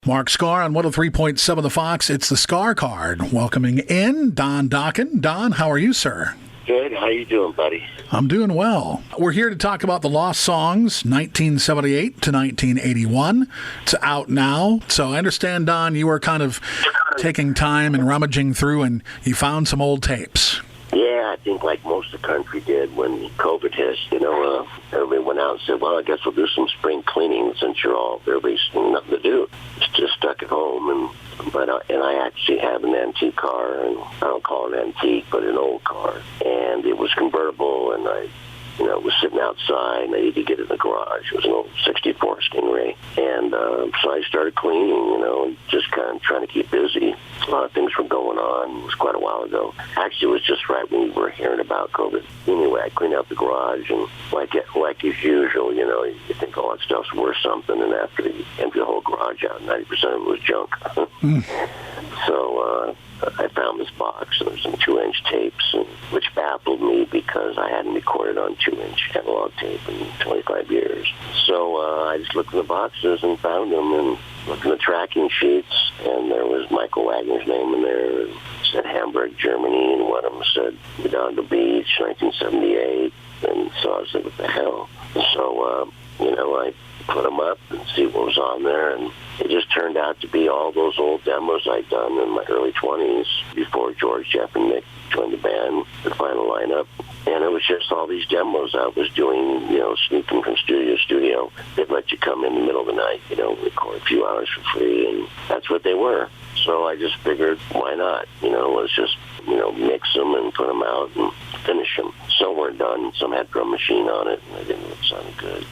Mark Skaar on 103.7 The Fox. It's the Skaar Card. Welcoming in Don Dokken. Don, how are you, sir? Good. How you doing, buddy? I'm doing well. We're here to talk about the Lost Songs, 1978 to 1981. It's out now. So I understand, Don, you were kind of taking time and rummaging through, and you found some old tapes. Yeah, I think like most of the country did when COVID hit, everybody went out and said, well, I guess we'll do some spring cleaning since everybody's nothing to do. Just stuck at home. And I actually have an antique car, and I don't call it an antique, but an old car. And it was convertible, and I was sitting outside, and I needed to get it in the garage. It was an old 64 Stingray. And so I started cleaning, and just kind of trying to keep busy. A lot of things were going on. It was quite a while ago. Actually, it was just right when we were hearing about COVID. Anyway, I cleaned out the garage, and like as usual, you think all that stuff's worth something, and after you empty the whole garage out, 90% of it was junk. So I found this box, and there's some 2-inch tapes, which baffled me because I hadn't recorded on 2-inch analog tape in 25 years. So I just looked in the boxes and found them, and looked in the tracking sheets, and there was Michael Wagner's name in there. It said Hamburg, Germany, and one of them said Redondo Beach, 1978. And so I was like, what the hell? So, I put them up and see what was on there, and it just turned out to be all those old demos I'd done in my early 20s before George, Jeff, and Nick joined the band, the final lineup. And it was just all these demos I was doing, sneaking from studio to studio. They'd let you come in the middle of the night, record a few hours for free, and that's what they were. So I just figured, why not? Let's just, mix them and put them out and finish them. Some were done, some had drum machine on it, and I didn't know it sounded good.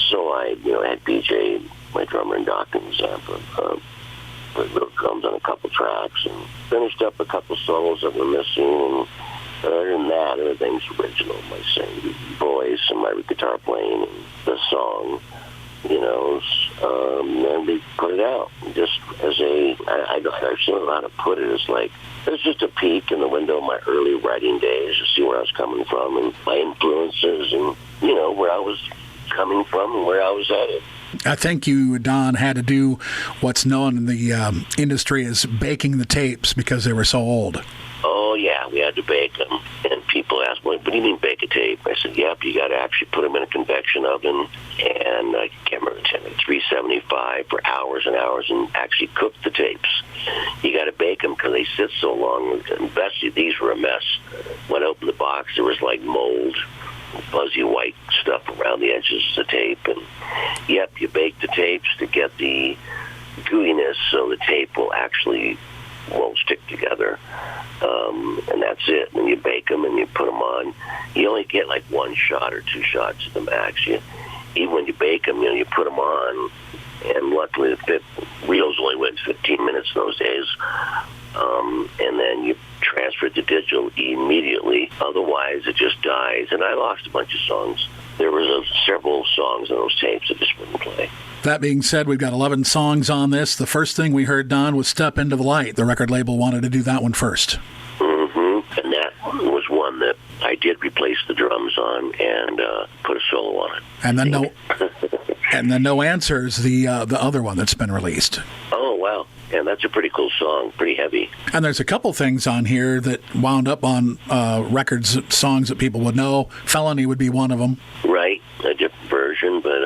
So I, had BJ, my drummer, and Dawkins put little drums on a couple tracks and finished up a couple solos that were missing. And other than that, everything's original. My singing voice and my guitar playing and the song, and we put it out. Just as I don't know how to put it. It's like, it's just a peek in the window of my early writing days to see where I was coming from and my influences and, where I was coming from and where I was headed. I think you, Don, had to do what's known in the industry as baking the tapes because they were so old. Oh, yeah, we had to bake them. And people asked me, what do you mean bake a tape? I said, yep, you got to actually put them in a convection oven, and I can't remember the temperature, 375 for hours and hours, and actually cook the tapes. You got to bake them because they sit so long. And Bessie, these were a mess. When I opened the box, there was like mold, fuzzy white stuff around the edges of the tape. And, yep, you bake the tapes to get the gooiness so the tape will actually won't stick together, and that's it. And you bake them and you put them on. You only get like one shot or two shots at the max. Even when you bake them, you put them on, and luckily the reels only went 15 minutes in those days, and then you transfer it to digital immediately. Otherwise, it just dies. And I lost a bunch of songs. There was several songs on those tapes that just wouldn't play. That being said, we've got 11 songs on this. The first thing we heard, Don, was Step Into the Light. The record label wanted to do that one first. Mm-hmm. And that was one that I did replace the drums on and put a solo on it. And then No Answers, the other one that's been released. Oh, wow. And that's a pretty cool song, pretty heavy. And there's a couple things on here that wound up on records, songs that people would know. Felony would be one of them. Right, a different version, but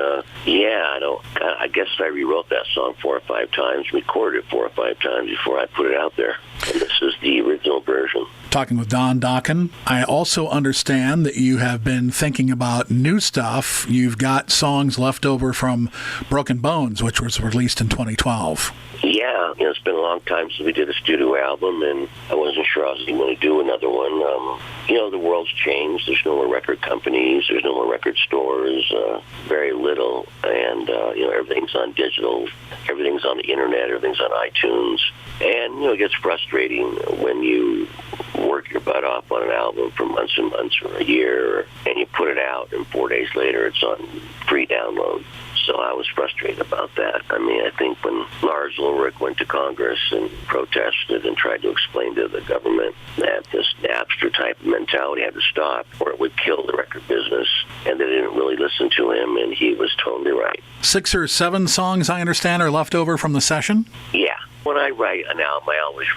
I guess I rewrote that song 4 or 5 times, recorded it 4 or 5 times before I put it out there. And this is the original version. Talking with Don Dokken. I also understand that you have been thinking about new stuff. You've got songs left over from Broken Bones, which was released in 2012. Yeah, it's been a long time since we did a studio album, and I wasn't sure I was even going to do another one. The world's changed. There's no more record companies. There's no more record stores, very little. And, everything's on digital. Everything's on the internet. Everything's on iTunes. And, it gets frustrating when you work your butt off on an album for months and months or a year, and you put it out, and 4 days later it's on free download. So So I was frustrated about that. I mean, I think when Lars Ulrich went to Congress and protested and tried to explain to the government that this Napster type of mentality had to stop or it would kill the record business, and they didn't really listen to him, and he was totally right. 6 or 7 songs, I understand, are left over from the session? Yeah. When I write an album, I always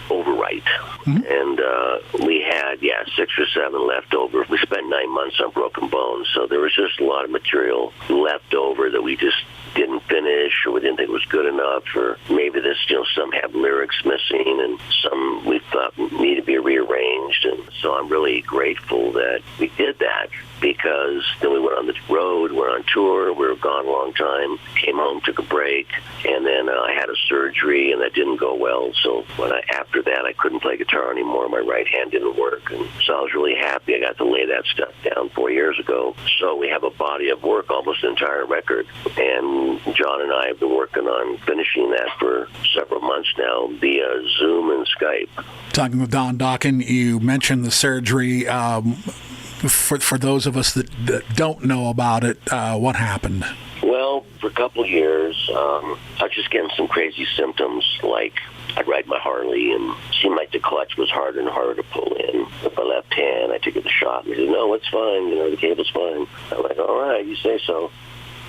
overwrite. Mm-hmm. And we had, 6 or 7 left over. We spent 9 months on Broken Bones, so there was just a lot of material left over that we just didn't finish, or we didn't think it was good enough, or maybe there's still some have lyrics missing, and some we thought need to be rearranged. And so I'm really grateful that we did that, because then we went on the road, we're on tour, we were gone a long time, came home, took a break, and then I had a surgery, and that didn't go well. So after that, I couldn't play guitar anymore. My right hand didn't work, and so I was really happy I got to lay that stuff down 4 years ago. So we have a body of work, almost an entire record, and John and I have been working on finishing that for several months now via Zoom and Skype. Talking with Don Dokken, you mentioned the surgery. For those of us that don't know about it, what happened? Well, for a couple of years, I was just getting some crazy symptoms, like I'd ride my Harley and it seemed like the clutch was harder and harder to pull in with my left hand. I took it to the shop and they said, no, it's fine, the cable's fine. I'm like, all right, you say so.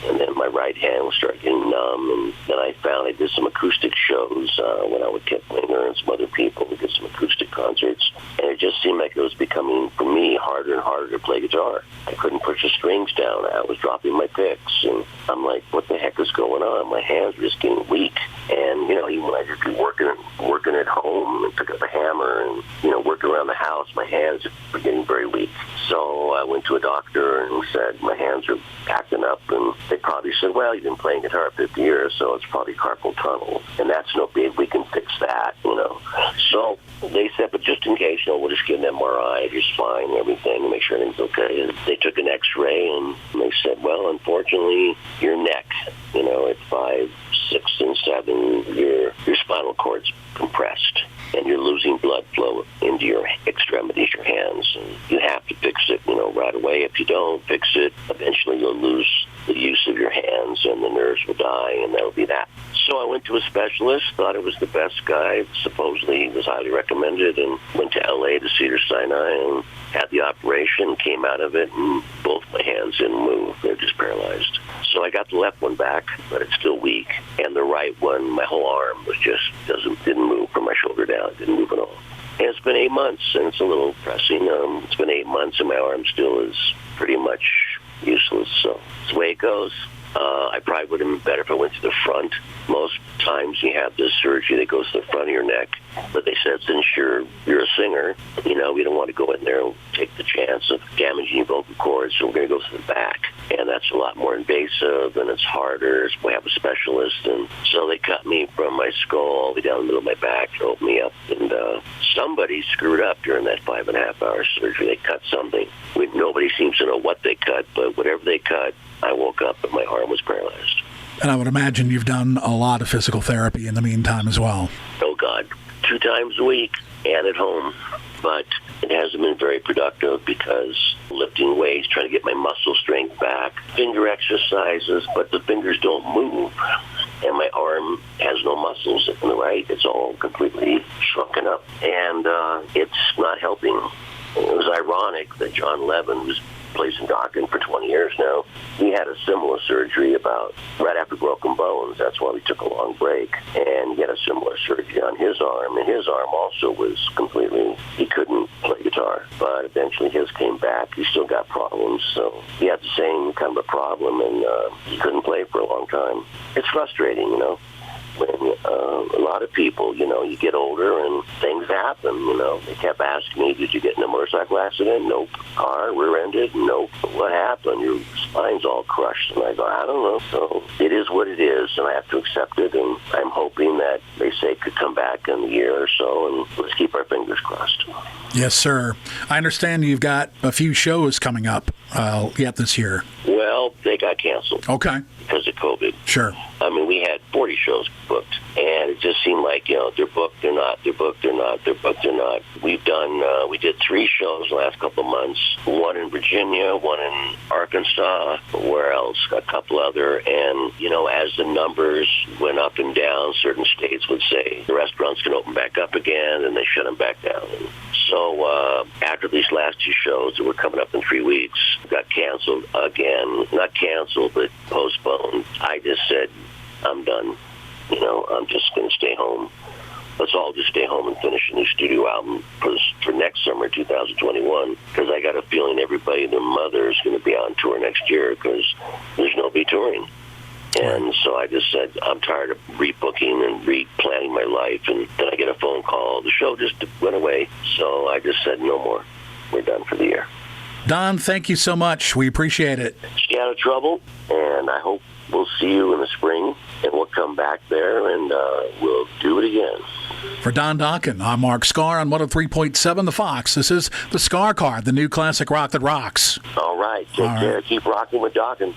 And then my right hand would start getting numb, and then I found I did some acoustic shows when I would Kiplinger and some other people. We did some acoustic concerts, and it just seemed like it was becoming, for me, harder and harder to play guitar. I couldn't push the strings down. I was dropping my picks, and I'm like, what the heck is going on? My hands were just getting weak, and, even when I just be working at home and pick up a hammer and, working around the house, my hands were getting very weak. So I went to a doctor and said my hands are acting up, and they probably said, well, you've been playing guitar 50 years, so it's probably carpal tunnel, and that's no big. We can fix that, So they said, but just in case, we'll just get an MRI of your spine and everything and make sure everything's okay. And they took an X-ray, and they said, well, unfortunately, your neck, at 5, 6, and 7, your spinal cord's compressed, and you're losing blood flow into your extremities, your hands, and you have to fix it, right away. If you don't fix it, eventually you'll lose the use of your hands, and the nerves will die, and that'll be that. So I went to a specialist, thought it was the best guy. Supposedly he was highly recommended, and went to L.A. to Cedars-Sinai and had the operation, came out of it, and both my hands didn't move. They're just paralyzed. So I got the left one back, but it's still weak. And the right one, my whole arm was didn't move from my shoulder down. It didn't move at all. And it's been 8 months, and it's a little pressing. It's been 8 months, and my arm still is pretty much useless. So it's the way it goes. I probably would have been better if I went to the front. Most times you have this surgery that goes to the front of your neck, but they said since you're a singer, we don't want to go in there and take the chance of damaging your vocal cords, so we're going to go to the back. And that's a lot more invasive, and it's harder. So we have a specialist, and so they cut me from my skull all the way down the middle of my back, opened me up, and somebody screwed up during that 5.5-hour surgery. They cut something. Nobody seems to know what they cut, but whatever they cut, I woke up and my arm was paralyzed. And I would imagine you've done a lot of physical therapy in the meantime as well. Oh, God. 2 times a week and at home. But it hasn't been very productive because lifting weights, trying to get my muscle strength back, finger exercises, but the fingers don't move. And my arm has no muscles in the right. It's all completely shrunken up. And it's not helping. It was ironic that John Levin, who's plays in Dokken for 20 years now, he had a similar surgery about right after Broken Bones. That's why we took a long break. And he had a similar surgery on his arm. And his arm also was completely, he couldn't play guitar. But eventually his came back. He still got problems. So he had the same kind of a problem, and he couldn't play for a long time. It's frustrating, when a lot of people, you get older and things happen, They kept asking me, did you get in a motorcycle accident? Nope. Car rear-ended? Nope. What happened? Your spine's all crushed. And I go, I don't know. So it is what it is, and I have to accept it, and I'm hoping that they say it could come back in a year or so, and let's keep our fingers crossed. Yes, sir. I understand you've got a few shows coming up yet this year. Well, they got canceled. Okay. Because of COVID. Sure. I mean, we had had 40 shows booked. And it just seemed like, they're booked, they're not, they're booked, they're not, they're booked, they're not. We did 3 shows the last couple of months, one in Virginia, one in Arkansas, where else? A couple other. And, as the numbers went up and down, certain states would say the restaurants can open back up again, and they shut them back down. So after these last 2 shows that were coming up in 3 weeks, got canceled again. Not canceled, but postponed. I just said, I'm done. I'm just going to stay home. Let's all just stay home and finish a new studio album for next summer, 2021, because I got a feeling everybody and their mother is going to be on tour next year because there's nobody touring. And so I just said, I'm tired of rebooking and replanning my life. And then I get a phone call. The show just went away. So I just said, no more. We're done for the year. Don, thank you so much. We appreciate it. Stay out of trouble, and I hope we'll see you in the spring, and we'll come back there, and we'll do it again. For Don Dokken, I'm Mark Skaar on 103.7 The Fox. This is the Skaar Card, the new classic rock that rocks. All right. Take care. Keep rocking with Dokken.